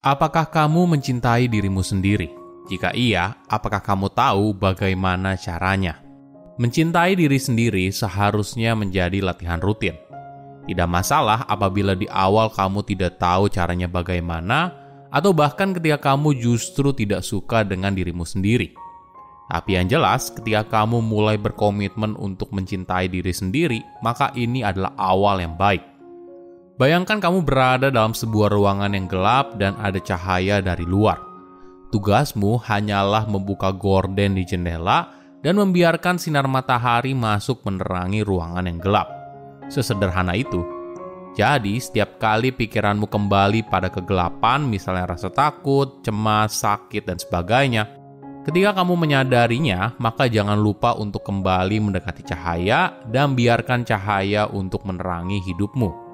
Apakah kamu mencintai dirimu sendiri? Jika iya, apakah kamu tahu bagaimana caranya? Mencintai diri sendiri seharusnya menjadi latihan rutin. Tidak masalah apabila di awal kamu tidak tahu caranya bagaimana, atau bahkan ketika kamu justru tidak suka dengan dirimu sendiri. Tapi yang jelas, ketika kamu mulai berkomitmen untuk mencintai diri sendiri, maka ini adalah awal yang baik. Bayangkan kamu berada dalam sebuah ruangan yang gelap dan ada cahaya dari luar. Tugasmu hanyalah membuka gorden di jendela dan membiarkan sinar matahari masuk menerangi ruangan yang gelap. Sesederhana itu. Jadi, setiap kali pikiranmu kembali pada kegelapan, misalnya rasa takut, cemas, sakit, dan sebagainya, ketika kamu menyadarinya, maka jangan lupa untuk kembali mendekati cahaya dan biarkan cahaya untuk menerangi hidupmu.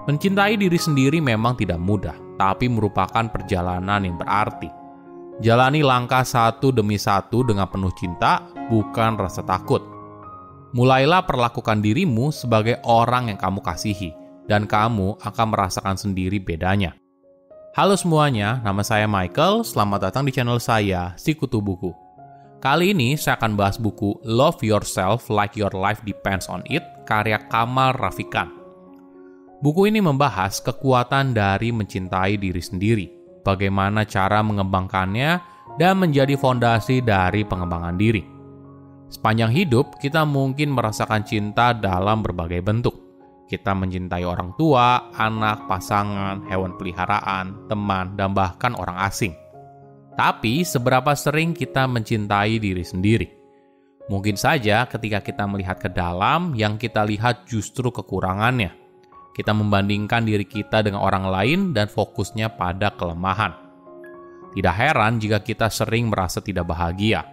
Mencintai diri sendiri memang tidak mudah, tapi merupakan perjalanan yang berarti. Jalani langkah satu demi satu dengan penuh cinta, bukan rasa takut. Mulailah perlakukan dirimu sebagai orang yang kamu kasihi, dan kamu akan merasakan sendiri bedanya. Halo semuanya, nama saya Michael, selamat datang di channel saya, Sikutu Buku. Kali ini saya akan bahas buku Love Yourself Like Your Life Depends on It, karya Kamal Rafikan. Buku ini membahas kekuatan dari mencintai diri sendiri, bagaimana cara mengembangkannya, dan menjadi fondasi dari pengembangan diri. Sepanjang hidup, kita mungkin merasakan cinta dalam berbagai bentuk. Kita mencintai orang tua, anak, pasangan, hewan peliharaan, teman, dan bahkan orang asing. Tapi, seberapa sering kita mencintai diri sendiri? Mungkin saja ketika kita melihat ke dalam, yang kita lihat justru kekurangannya. Kita membandingkan diri kita dengan orang lain dan fokusnya pada kelemahan. Tidak heran jika kita sering merasa tidak bahagia,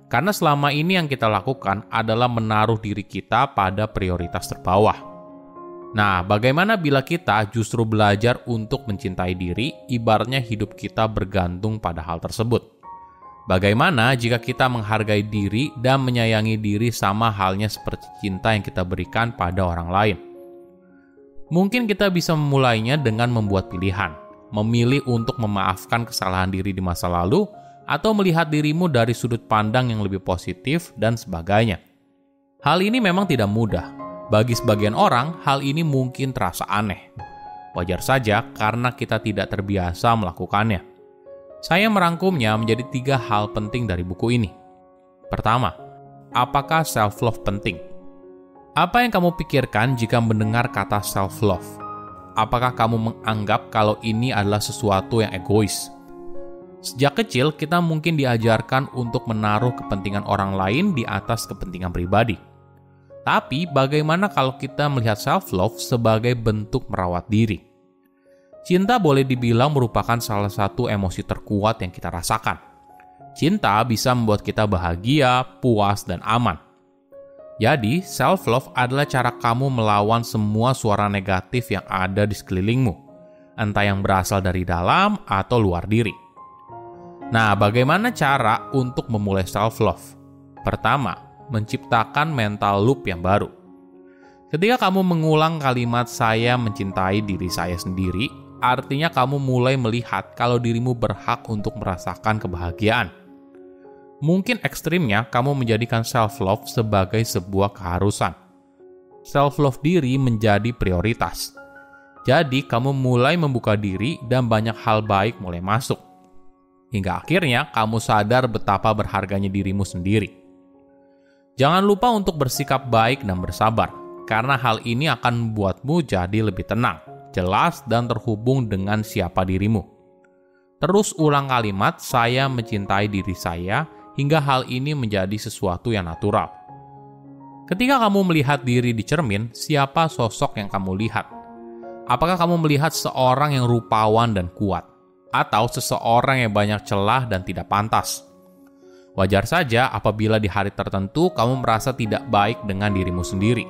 karena selama ini yang kita lakukan adalah menaruh diri kita pada prioritas terbawah. Nah, bagaimana bila kita justru belajar untuk mencintai diri, ibaratnya hidup kita bergantung pada hal tersebut? Bagaimana jika kita menghargai diri dan menyayangi diri sama halnya seperti cinta yang kita berikan pada orang lain? Mungkin kita bisa memulainya dengan membuat pilihan, memilih untuk memaafkan kesalahan diri di masa lalu, atau melihat dirimu dari sudut pandang yang lebih positif, dan sebagainya. Hal ini memang tidak mudah. Bagi sebagian orang, hal ini mungkin terasa aneh. Wajar saja karena kita tidak terbiasa melakukannya. Saya merangkumnya menjadi 3 hal penting dari buku ini. Pertama, apakah self-love penting? Apa yang kamu pikirkan jika mendengar kata self-love? Apakah kamu menganggap kalau ini adalah sesuatu yang egois? Sejak kecil, kita mungkin diajarkan untuk menaruh kepentingan orang lain di atas kepentingan pribadi. Tapi, bagaimana kalau kita melihat self-love sebagai bentuk merawat diri? Cinta boleh dibilang merupakan salah satu emosi terkuat yang kita rasakan. Cinta bisa membuat kita bahagia, puas, dan aman. Jadi, self-love adalah cara kamu melawan semua suara negatif yang ada di sekelilingmu, entah yang berasal dari dalam atau luar diri. Nah, bagaimana cara untuk memulai self-love? Pertama, menciptakan mental loop yang baru. Ketika kamu mengulang kalimat "saya mencintai diri saya sendiri", artinya kamu mulai melihat kalau dirimu berhak untuk merasakan kebahagiaan. Mungkin ekstrimnya, kamu menjadikan self-love sebagai sebuah keharusan. Self-love diri menjadi prioritas. Jadi, kamu mulai membuka diri dan banyak hal baik mulai masuk. Hingga akhirnya, kamu sadar betapa berharganya dirimu sendiri. Jangan lupa untuk bersikap baik dan bersabar, karena hal ini akan membuatmu jadi lebih tenang, jelas, dan terhubung dengan siapa dirimu. Terus ulang kalimat "saya mencintai diri saya", hingga hal ini menjadi sesuatu yang natural. Ketika kamu melihat diri di cermin, siapa sosok yang kamu lihat? Apakah kamu melihat seorang yang rupawan dan kuat? Atau seseorang yang banyak celah dan tidak pantas? Wajar saja apabila di hari tertentu kamu merasa tidak baik dengan dirimu sendiri.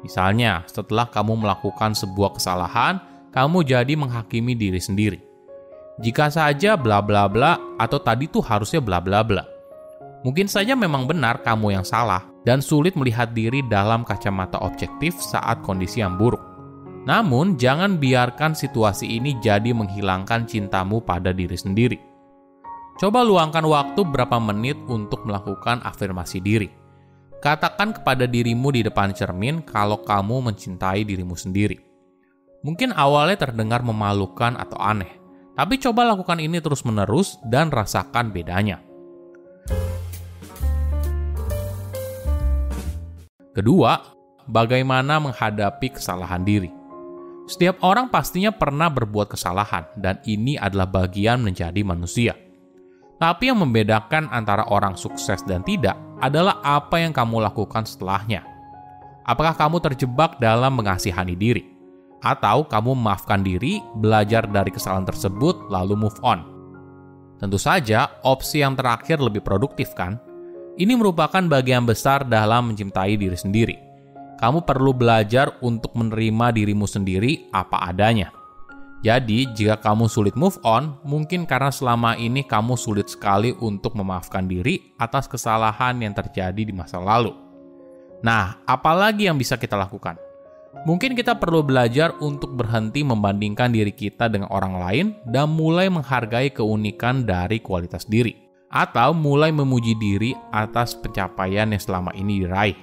Misalnya, setelah kamu melakukan sebuah kesalahan, kamu jadi menghakimi diri sendiri. Jika saja bla bla bla, atau tadi tuh harusnya bla bla bla. Mungkin saja memang benar kamu yang salah dan sulit melihat diri dalam kacamata objektif saat kondisi yang buruk. Namun, jangan biarkan situasi ini jadi menghilangkan cintamu pada diri sendiri. Coba luangkan waktu berapa menit untuk melakukan afirmasi diri. Katakan kepada dirimu di depan cermin kalau kamu mencintai dirimu sendiri. Mungkin awalnya terdengar memalukan atau aneh, tapi coba lakukan ini terus-menerus dan rasakan bedanya. Kedua, bagaimana menghadapi kesalahan diri. Setiap orang pastinya pernah berbuat kesalahan, dan ini adalah bagian menjadi manusia. Tapi yang membedakan antara orang sukses dan tidak adalah apa yang kamu lakukan setelahnya. Apakah kamu terjebak dalam mengasihani diri? Atau kamu memaafkan diri, belajar dari kesalahan tersebut, lalu move on? Tentu saja, opsi yang terakhir lebih produktif kan? Ini merupakan bagian besar dalam mencintai diri sendiri. Kamu perlu belajar untuk menerima dirimu sendiri apa adanya. Jadi, jika kamu sulit move on, mungkin karena selama ini kamu sulit sekali untuk memaafkan diri atas kesalahan yang terjadi di masa lalu. Nah, apalagi yang bisa kita lakukan? Mungkin kita perlu belajar untuk berhenti membandingkan diri kita dengan orang lain dan mulai menghargai keunikan dari kualitas diri. Atau mulai memuji diri atas pencapaian yang selama ini diraih.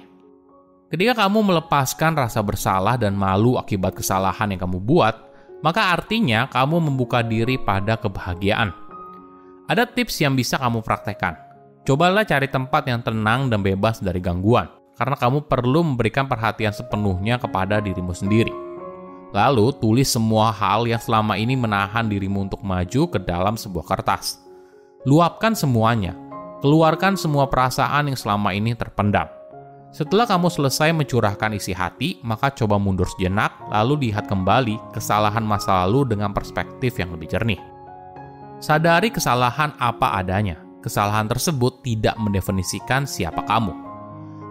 Ketika kamu melepaskan rasa bersalah dan malu akibat kesalahan yang kamu buat, maka artinya kamu membuka diri pada kebahagiaan. Ada tips yang bisa kamu praktekkan. Cobalah cari tempat yang tenang dan bebas dari gangguan, karena kamu perlu memberikan perhatian sepenuhnya kepada dirimu sendiri. Lalu, tulis semua hal yang selama ini menahan dirimu untuk maju ke dalam sebuah kertas. Luapkan semuanya, keluarkan semua perasaan yang selama ini terpendam. Setelah kamu selesai mencurahkan isi hati, maka coba mundur sejenak, lalu lihat kembali kesalahan masa lalu dengan perspektif yang lebih jernih. Sadari kesalahan apa adanya. Kesalahan tersebut tidak mendefinisikan siapa kamu.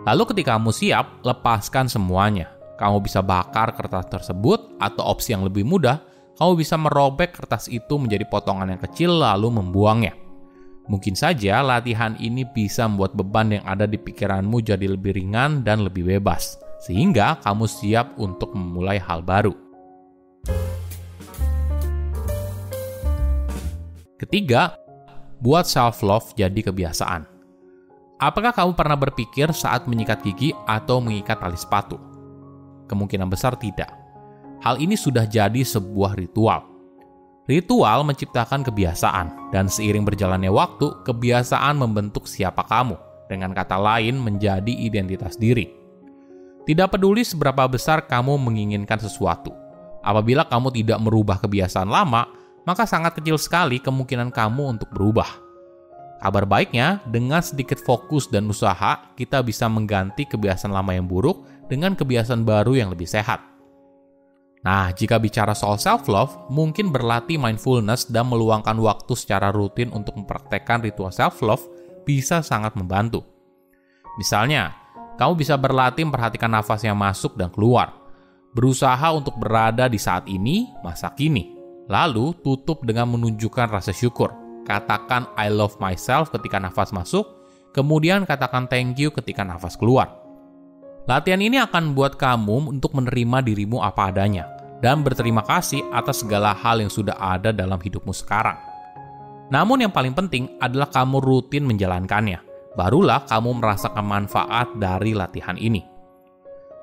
Lalu ketika kamu siap, lepaskan semuanya. Kamu bisa bakar kertas tersebut, atau opsi yang lebih mudah, kamu bisa merobek kertas itu menjadi potongan yang kecil lalu membuangnya. Mungkin saja latihan ini bisa membuat beban yang ada di pikiranmu jadi lebih ringan dan lebih bebas, sehingga kamu siap untuk memulai hal baru. Ketiga, buat self-love jadi kebiasaan. Apakah kamu pernah berpikir saat menyikat gigi atau mengikat tali sepatu? Kemungkinan besar tidak. Hal ini sudah jadi sebuah ritual. Ritual menciptakan kebiasaan, dan seiring berjalannya waktu, kebiasaan membentuk siapa kamu, dengan kata lain menjadi identitas diri. Tidak peduli seberapa besar kamu menginginkan sesuatu. Apabila kamu tidak merubah kebiasaan lama, maka sangat kecil sekali kemungkinan kamu untuk berubah. Kabar baiknya, dengan sedikit fokus dan usaha, kita bisa mengganti kebiasaan lama yang buruk dengan kebiasaan baru yang lebih sehat. Nah, jika bicara soal self-love, mungkin berlatih mindfulness dan meluangkan waktu secara rutin untuk mempraktekkan ritual self-love bisa sangat membantu. Misalnya, kamu bisa berlatih memperhatikan nafas yang masuk dan keluar. Berusaha untuk berada di saat ini, masa kini. Lalu, tutup dengan menunjukkan rasa syukur. Katakan I love myself ketika nafas masuk, kemudian katakan thank you ketika nafas keluar. Latihan ini akan membuat kamu untuk menerima dirimu apa adanya dan berterima kasih atas segala hal yang sudah ada dalam hidupmu sekarang. Namun yang paling penting adalah kamu rutin menjalankannya. Barulah kamu merasakan manfaat dari latihan ini.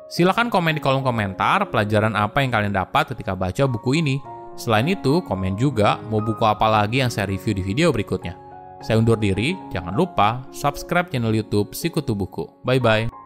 Silakan komen di kolom komentar pelajaran apa yang kalian dapat ketika baca buku ini. Selain itu, komen juga mau buku apa lagi yang saya review di video berikutnya. Saya undur diri, jangan lupa subscribe channel YouTube Sikutu Buku. Bye-bye.